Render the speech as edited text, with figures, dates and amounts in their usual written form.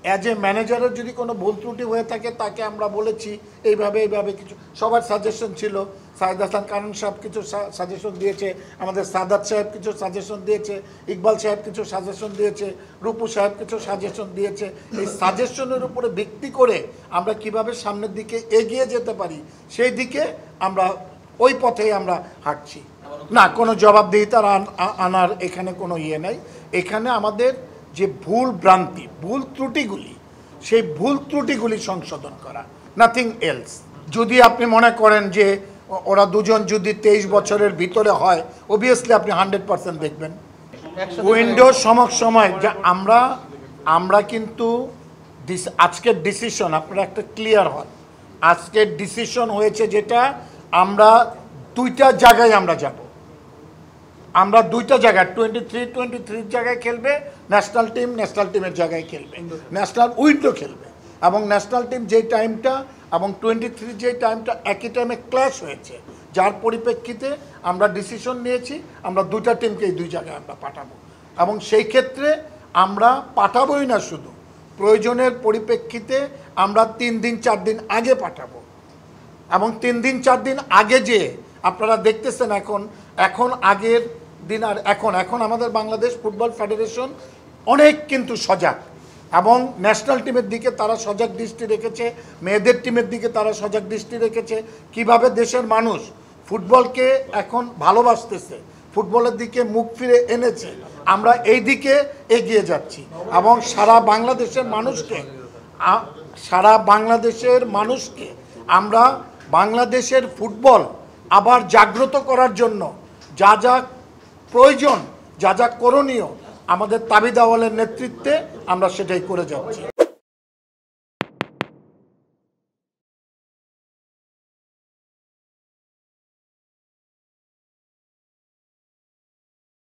As a ম্যানেজারের যদি কোনো ভুল ত্রুটি হয়ে থাকে তাকে আমরা বলেছি এইভাবে কিছু, সবার সাজেশন ছিল। সাইদ হাসান কারণ সাহেব কিছু সাজেশন দিয়েছে, আমাদের সাদাত সাহেব কিছু সাজেশন দিয়েছে, ইকবাল সাহেব কিছু সাজেশন দিয়েছে, রূপু সাহেব কিছু সাজেশন দিয়েছে। এই সাজেশনের উপরে ভিত্তি করে আমরা কিভাবে সামনের দিকে এগিয়ে যেতে পারি সেই দিকে আমরা ওই পথেই আমরা হাঁটছি। না, কোনো জবাবদিহিতার আনার এখানে কোনো ইয়ে নাই। এখানে আমাদের যে ভুল ভ্রান্তি, ভুল ত্রুটিগুলি, সেই ভুল ত্রুটিগুলি সংশোধন করা, নাথিং এলস। যদি আপনি মনে করেন যে ওরা দুজন যদি 23 বছরের ভিতরে হয়, অবভিয়াসলি আপনি 100% দেখবেন। উইন্ডোর সময় যা আমরা কিন্তু আজকের ডিসিশন, আপনারা একটা ক্লিয়ার হন, আজকের ডিসিশন হয়েছে যেটা, আমরা দুইটা জায়গায় আমরা যাব। আমরা দুইটা জায়গায় 23 জায়গায় খেলবে ন্যাশনাল টিমের জায়গায় খেলবে, ন্যাশনাল উইন্ডো খেলবে। এবং ন্যাশনাল টিম যেই টাইমটা এবং 23 যেই টাইমটা একই টাইমে ক্ল্যাশ হয়েছে, যার পরিপ্রেক্ষিতে আমরা ডিসিশন নিয়েছি আমরা দুইটা টিমকেই দুই জায়গায় আমরা পাঠাবো। এবং সেই ক্ষেত্রে আমরা পাঠাবোই না, শুধু প্রয়োজনের পরিপ্রেক্ষিতে আমরা 3 দিন 4 দিন আগে পাঠাবো। এবং 3 দিন 4 দিন আগে যে আপনারা দেখতেছেন এখন আগের দিন আর এখন আমাদের বাংলাদেশ ফুটবল ফেডারেশন অনেক কিন্তু সজাগ, এবং ন্যাশনাল টিমের দিকে তারা সজাগ দৃষ্টি রেখেছে, মেয়েদের টিমের দিকে তারা সজাগ দৃষ্টি রেখেছে। কিভাবে দেশের মানুষ ফুটবলকে এখন ভালোবাসতেছে, ফুটবলের দিকে মুখ ফিরে এনেছে, আমরা এই দিকে এগিয়ে যাচ্ছি। এবং সারা বাংলাদেশের মানুষকে আমরা বাংলাদেশের ফুটবল আবার জাগ্রত করার জন্য যা যা প্রয়োজন, যা যা করণীয়, আমাদের তাবিদ আওয়ালের নেতৃত্বে আমরা সেটাই করে যাচ্ছি।